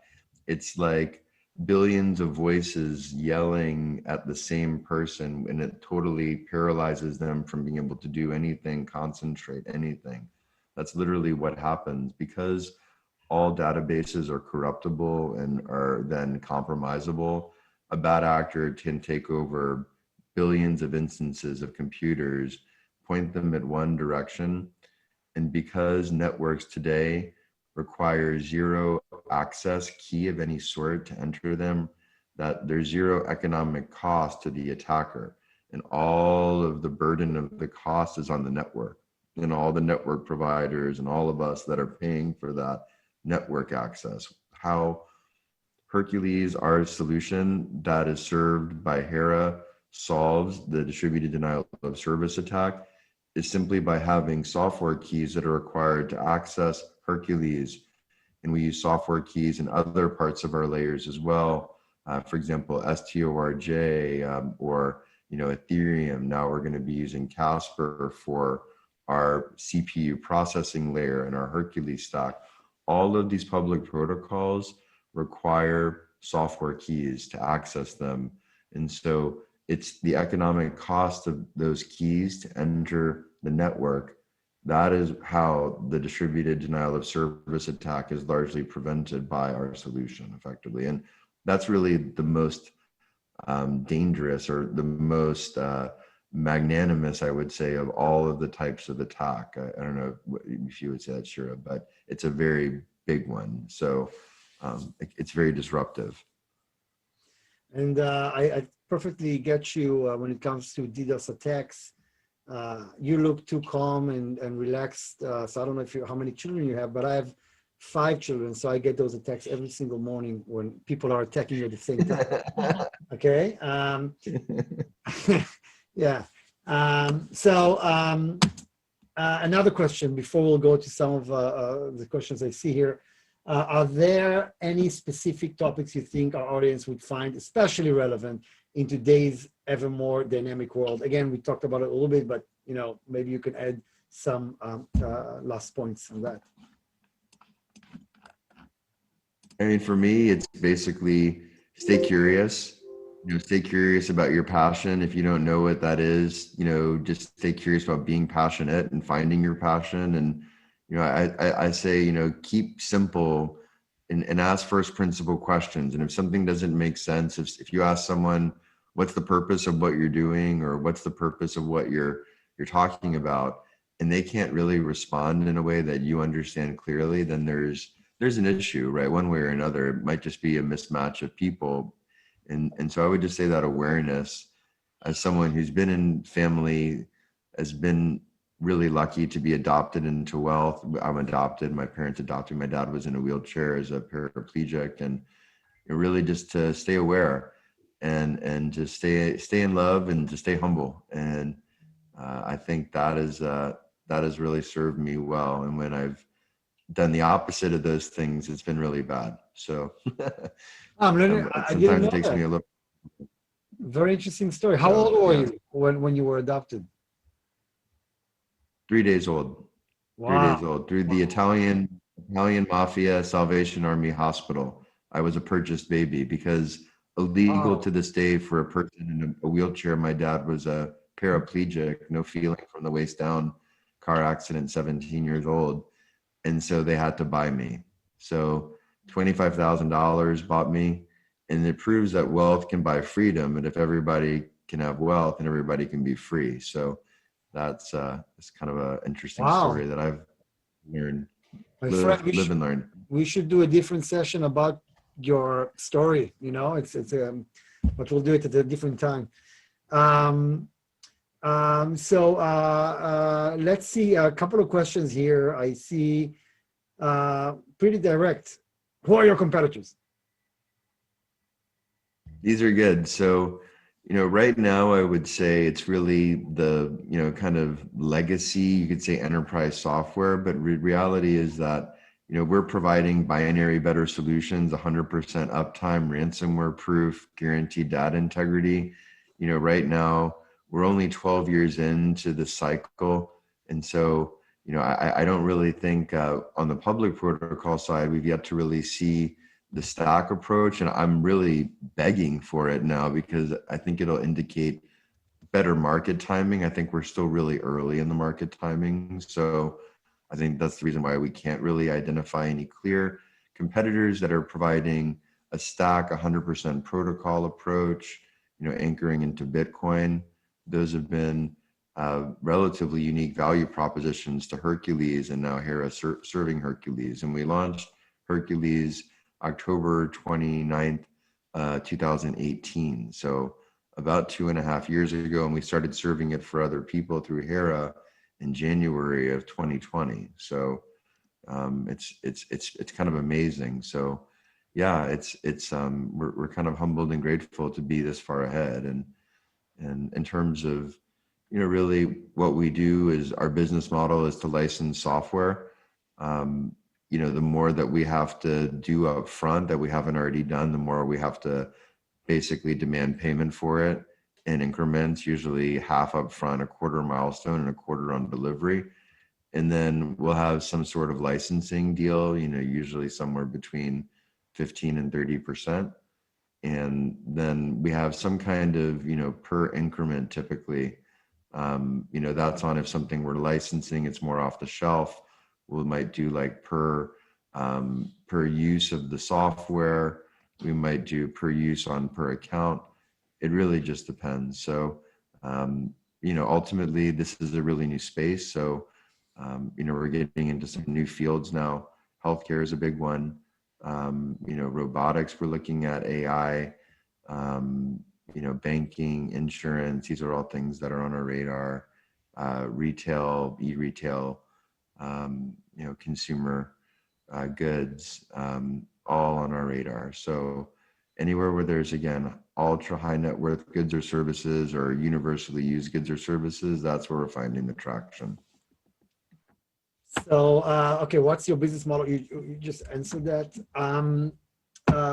it's like billions of voices yelling at the same person, and it totally paralyzes them from being able to do anything, concentrate, anything. That's literally what happens because all databases are corruptible and are then compromisable. A bad actor can take over billions of instances of computers, point them at one direction. And because networks today require zero access key of any sort to enter them, that there's zero economic cost to the attacker. And all of the burden of the cost is on the network and all the network providers and all of us that are paying for that network access. How Hercules, our solution that is served by Hera, solves the distributed denial of service attack is simply by having software keys that are required to access Hercules. And we use software keys in other parts of our layers as well. For example, STORJ or Ethereum. Now we're going to be using Casper for our CPU processing layer and our Hercules stack. All of these public protocols require software keys to access them. And so it's the economic cost of those keys to enter the network. That is how the distributed denial of service attack is largely prevented by our solution effectively. And that's really the most dangerous or the most magnanimous, I would say, of all of the types of attack. I don't know if you would say that, Shira, but it's a very big one. So it's very disruptive. And I perfectly get you when it comes to DDoS attacks. You look too calm and relaxed. So I don't know how many children you have, but I have 5 children. So I get those attacks every single morning when people are attacking you at the same time. Okay. Yeah. Another question before we'll go to some of the questions I see here. Are there any specific topics you think our audience would find especially relevant in today's ever more dynamic world? Again, we talked about it a little bit, but maybe you can add some last points on that. I mean, for me, it's basically stay curious. Stay curious about your passion. If you don't know what that is, just stay curious about being passionate and finding your passion. And I say, keep simple and ask first principle questions. And if something doesn't make sense, if you ask someone, what's the purpose of what you're doing, or what's the purpose of what you're talking about, and they can't really respond in a way that you understand clearly, then there's an issue, right? One way or another. It might just be a mismatch of people. And so I would just say that awareness, as someone who's been in family, has been really lucky to be adopted into wealth. I'm adopted. My parents adopted. My dad was in a wheelchair as a paraplegic, and really just to stay aware and to stay in love and to stay humble. And I think that has really served me well. And when I've done the opposite of those things, it's been really bad. So I'm learning. I didn't sometimes know it takes that. me a little. Very interesting story. How So, old were yeah. you when you were adopted? 3 days old. 3 days Wow. old. Through the Italian Mafia Salvation Army Hospital. I was a purchased baby because illegal Wow. to this day for a person in a wheelchair. My dad was a paraplegic, no feeling from the waist down, car accident, 17 years old. And so they had to buy me. So $25,000 bought me. And it proves that wealth can buy freedom. And if everybody can have wealth, and everybody can be free. So that's it's kind of an interesting Wow. story that I've learned, My friend, live and learn. we should do a different session about your story. You know, but we'll do it at a different time. Let's see a couple of questions here. I see pretty direct. Who are your competitors? These are good. So, right now I would say it's really the, kind of legacy, you could say enterprise software, but reality is that, we're providing binary better solutions, 100% uptime, ransomware proof, guaranteed data integrity. Right now we're only 12 years into the cycle. And so, I don't really think on the public protocol side, we've yet to really see the stack approach, and I'm really begging for it now because I think it'll indicate better market timing. I think we're still really early in the market timing. So I think that's the reason why we can't really identify any clear competitors that are providing a stack 100% protocol approach, anchoring into Bitcoin. Those have been relatively unique value propositions to Hercules, and now Hera serving Hercules. And we launched Hercules October 29th, 2018. So about 2.5 years ago, and we started serving it for other people through Hera in January of 2020. So it's kind of amazing. So yeah, we're kind of humbled and grateful to be this far ahead. And in terms of, really what we do is our business model is to license software. The more that we have to do up front that we haven't already done, the more we have to basically demand payment for it in increments, usually half up front, a quarter milestone, and a quarter on delivery. And then we'll have some sort of licensing deal, usually somewhere between 15 and 30%. And then we have some kind of, per increment typically. That's on if something we're licensing, it's more off the shelf. We might do like per use of the software. We might do per use on per account. It really just depends. So, ultimately this is a really new space. So, we're getting into some new fields now. Healthcare is a big one. Robotics, we're looking at AI, banking, insurance. These are all things that are on our radar. Retail, e-retail, consumer goods, all on our radar. So anywhere where there's, again, ultra high net worth goods or services or universally used goods or services, that's where we're finding the traction. So, okay, what's your business model? You just answered that.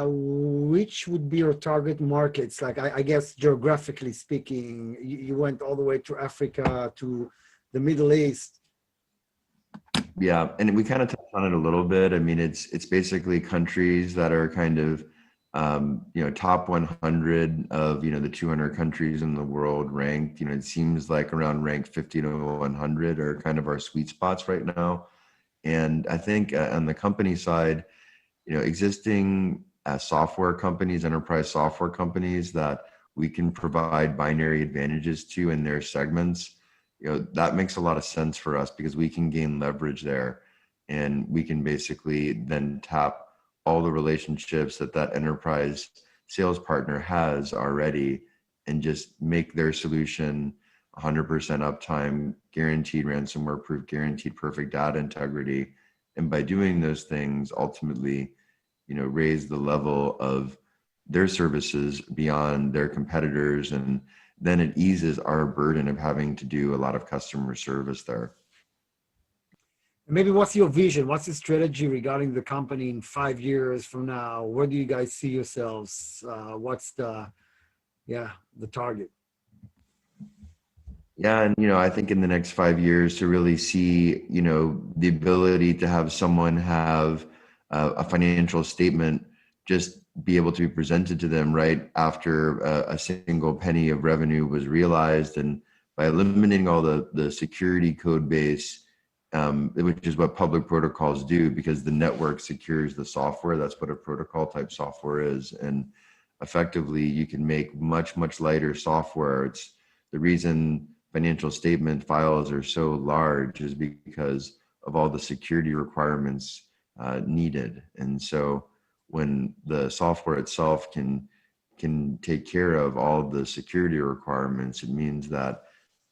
Which would be your target markets? Like, I guess geographically speaking, you went all the way to Africa, to the Middle East. Yeah, and we kind of touched on it a little bit. I mean, it's basically countries that are kind of, top 100 of, the 200 countries in the world ranked. It seems like around rank 50 to 100 are kind of our sweet spots right now. And I think on the company side, existing software companies, enterprise software companies that we can provide binary advantages to in their segments, that makes a lot of sense for us because we can gain leverage there, and we can basically then tap all the relationships that enterprise sales partner has already and just make their solution 100% uptime, guaranteed ransomware proof, guaranteed perfect data integrity. And by doing those things, ultimately, raise the level of their services beyond their competitors. And then it eases our burden of having to do a lot of customer service there. Maybe what's your vision? What's your strategy regarding the company in 5 years from now? Where do you guys see yourselves? What's the target? Yeah, and I think in the next 5 years to really see, the ability to have someone have a financial statement just be able to be presented to them right after a single penny of revenue was realized, and by eliminating all the security code base, which is what public protocols do, because the network secures the software. That's what a protocol type software is, and effectively you can make much lighter software. It's the reason financial statement files are so large is because of all the security requirements needed. And so when the software itself can take care of all the security requirements, it means that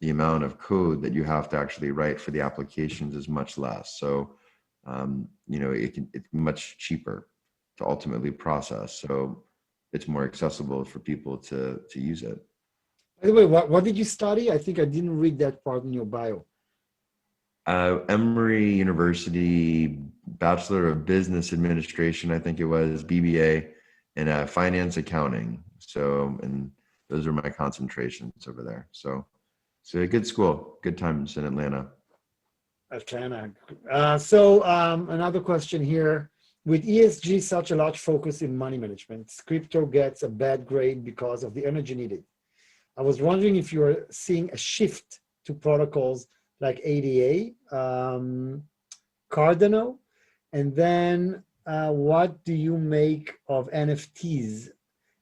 the amount of code that you have to actually write for the applications is much less. So it's much cheaper to ultimately process. So it's more accessible for people to use it. By the way, what did you study? I think I didn't read that part in your bio. Emory University, Bachelor of Business Administration, I think it was, BBA, and finance accounting. So, and those are my concentrations over there. So a good school, good times in Atlanta. Another question here. With ESG such a large focus in money management, crypto gets a bad grade because of the energy needed. I was wondering if you're seeing a shift to protocols like ADA, Cardano, and then what do you make of NFTs?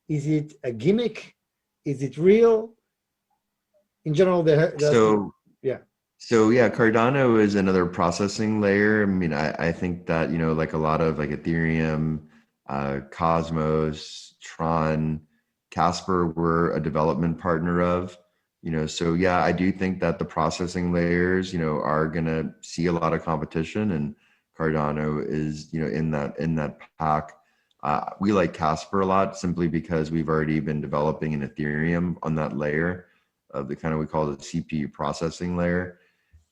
Is it a gimmick? Is it real? In general, Cardano is another processing layer. I mean, I think that, like a lot of like Ethereum, Cosmos, Tron, Casper, we're a development partner of, I do think that the processing layers, are going to see a lot of competition, and Cardano is, in that pack. We like Casper a lot simply because we've already been developing an Ethereum on that layer of the kind of, we call it the CPU processing layer.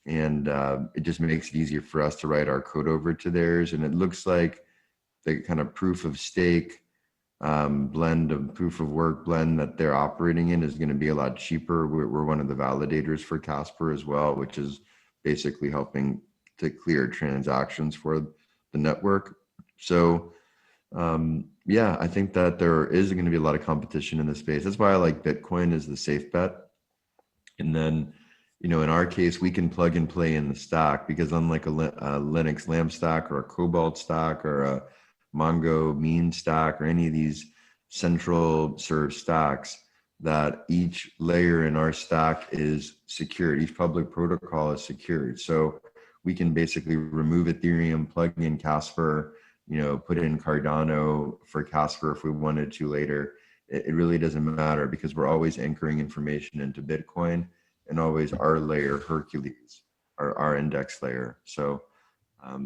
And it just makes it easier for us to write our code over to theirs. And it looks like the kind of proof of stake blend of proof of work blend that they're operating in is going to be a lot cheaper. We're one of the validators for Casper as well, which is basically helping to clear transactions for the network. So I think that there is going to be a lot of competition in this space. That's why I like Bitcoin as the safe bet. And then, in our case, we can plug and play in the stack, because unlike a Linux LAMP stack or a Cobalt stack or a Mongo mean stack or any of these central serve stacks, that each layer in our stack is secured. Each public protocol is secured. So we can basically remove Ethereum, plug in Casper, put in Cardano for Casper if we wanted to later. It really doesn't matter, because we're always anchoring information into Bitcoin, and always our layer, Hercules, our index layer. So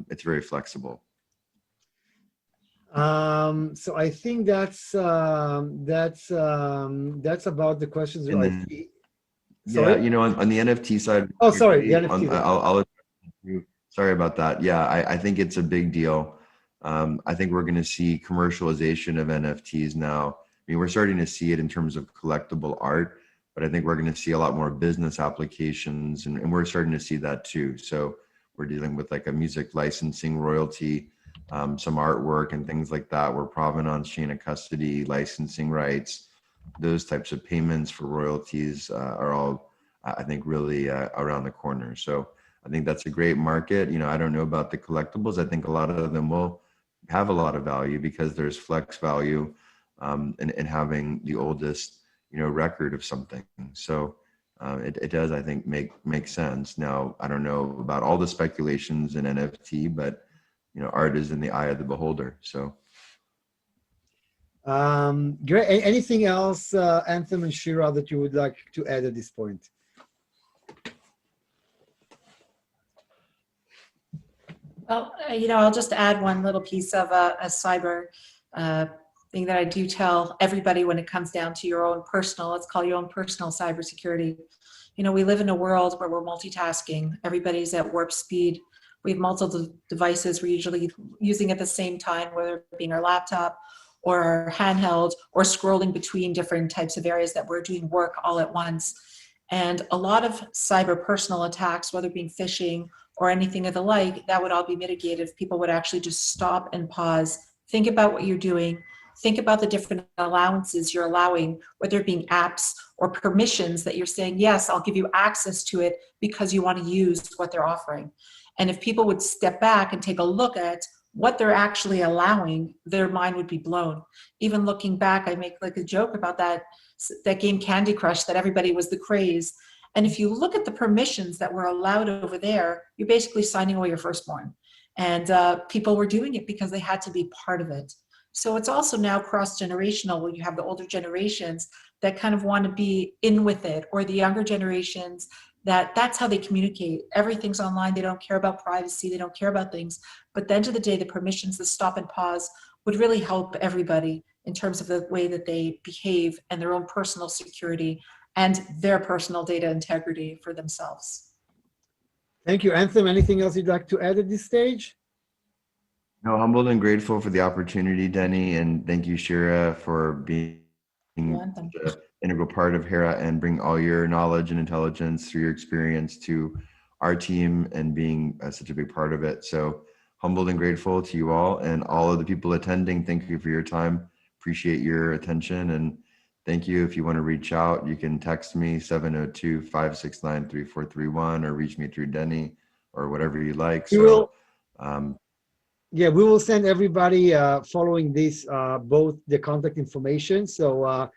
it's very flexible. So I think that's about the questions that I see. Sorry? On the NFT side. Oh, sorry, the NFT. I'll sorry about that. Yeah, I think it's a big deal. I think we're going to see commercialization of NFTs now. I mean, we're starting to see it in terms of collectible art, but I think we're going to see a lot more business applications, and we're starting to see that too. So we're dealing with like a music licensing royalty, some artwork and things like that, where provenance, chain of custody, licensing rights, those types of payments for royalties are all, I think, really around the corner. So I think that's a great market. I don't know about the collectibles. I think a lot of them will have a lot of value because there's flex value in having the oldest, record of something. So it does, I think, make sense. Now, I don't know about all the speculations in NFT, but art is in the eye of the beholder. So great. Anything else, Anthem and Shira, that you would like to add at this point? Well, I'll just add one little piece of a cyber thing that I do tell everybody when it comes down to your own personal, let's call your own personal cybersecurity. We live in a world where we're multitasking. Everybody's at warp speed We have multiple devices we're usually using at the same time, whether it being our laptop or our handheld or scrolling between different types of areas that we're doing work all at once. And a lot of cyber personal attacks, whether it being phishing or anything of the like, that would all be mitigated if people would actually just stop and pause, think about what you're doing, think about the different allowances you're allowing, whether it being apps or permissions that you're saying, yes, I'll give you access to it because you want to use what they're offering. And if people would step back and take a look at what they're actually allowing, their mind would be blown. Even looking back, I make like a joke about that game Candy Crush, that everybody was the craze. And if you look at the permissions that were allowed over there, you're basically signing away your firstborn. And people were doing it because they had to be part of it. So it's also now cross-generational, where you have the older generations that kind of want to be in with it, or the younger generations that's how they communicate. Everything's online. They don't care about privacy. They don't care about things. But at the end of the day, the permissions, the stop and pause would really help everybody in terms of the way that they behave and their own personal security and their personal data integrity for themselves. Thank you. Anthem, anything else you'd like to add at this stage? No, humbled and grateful for the opportunity, Denny, and thank you, Shira, for being Anthem. an integral part of Hera and bring all your knowledge and intelligence through your experience to our team and being such a big part of it. So humbled and grateful to you all and all of the people attending. Thank you for your time. Appreciate your attention, and thank you. If you want to reach out, you can text me 702-569-3431 or reach me through Denny or whatever you like. So, yeah, we will send everybody following this both the contact information. So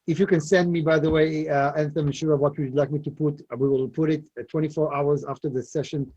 if you can send me, by the way, Anthem and Shira, what you'd like me to put, we will put it 24 hours after the session.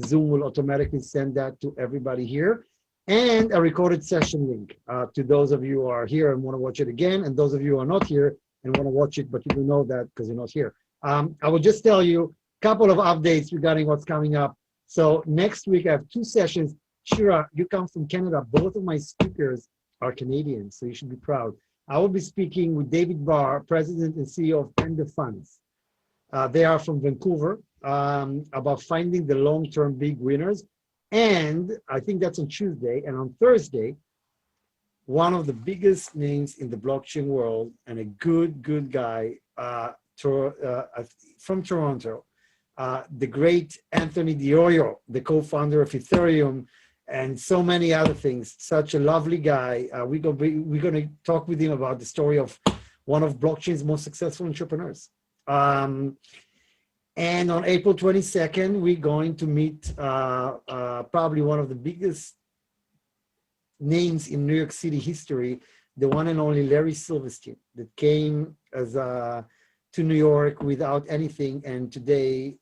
Zoom will automatically send that to everybody here, and a recorded session link to those of you who are here and want to watch it again, and those of you who are not here and want to watch it, but you don't know that because you're not here. I will just tell you a couple of updates regarding what's coming up. So next week I have 2 sessions. Shira, you come from Canada. Both of my speakers are Canadian, so you should be proud. I will be speaking with David Barr, President and CEO of Panda Funds. They are from Vancouver, about finding the long-term big winners. And I think that's on Tuesday. And on Thursday, one of the biggest names in the blockchain world and a good guy from Toronto, the great Anthony Diorio, the co-founder of Ethereum, and so many other things. Such a lovely guy. We're going to talk with him about the story of one of blockchain's most successful entrepreneurs. And on April 22nd, we're going to meet probably one of the biggest names in New York City history, the one and only Larry Silverstein, that came as to New York without anything. And today,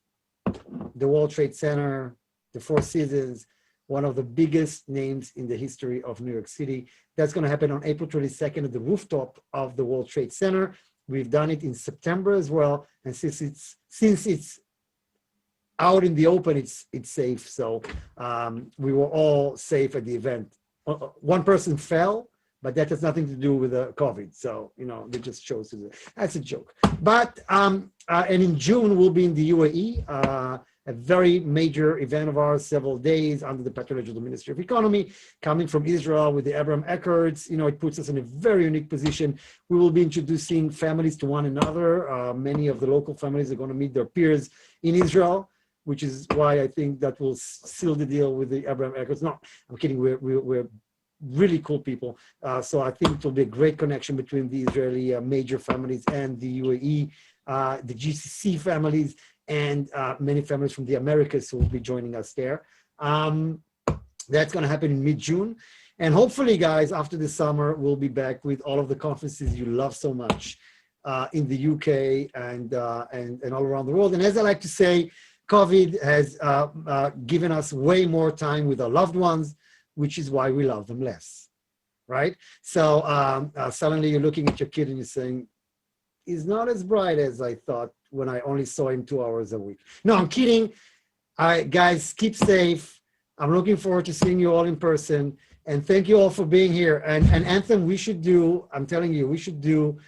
the World Trade Center, the Four Seasons, one of the biggest names in the history of New York City. That's going to happen on April 22nd at the rooftop of the World Trade Center. We've done it in September as well. And since it's out in the open, it's safe. So we were all safe at the event. One person fell, but that has nothing to do with the COVID. So, they just chose to do it. That's a joke. But, and in June, we'll be in the UAE, a very major event of ours, several days under the patronage of the Ministry of Economy, coming from Israel with the Abraham Accords. It puts us in a very unique position. We will be introducing families to one another. Many of the local families are going to meet their peers in Israel, which is why I think that will seal the deal with the Abraham Accords. No, I'm kidding. We're really cool people. So I think it will be a great connection between the Israeli major families and the UAE, the GCC families, and many families from the Americas who will be joining us there. That's going to happen in mid-June. And hopefully, guys, after the summer, we'll be back with all of the conferences you love so much in the UK and all around the world. And as I like to say, COVID has given us way more time with our loved ones, which is why we love them less, right? So suddenly you're looking at your kid and you're saying, he's not as bright as I thought when I only saw him 2 hours a week. No, I'm kidding. Guys, keep safe. I'm looking forward to seeing you all in person. And thank you all for being here. And Anthem, I'm telling you, we should do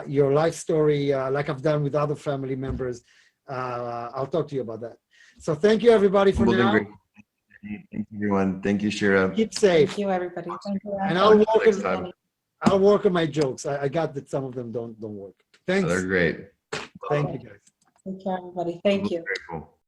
your life story like I've done with other family members. I'll talk to you about that. So thank you, everybody, for now. Thank you, everyone. Thank you, Shira. Keep safe. Thank you, everybody. Thank you. And Anthony. Next time. I'll work on my jokes. I got that some of them don't work. Thanks. They're great. Thank you, guys. Take care, everybody. Thank you. Very cool.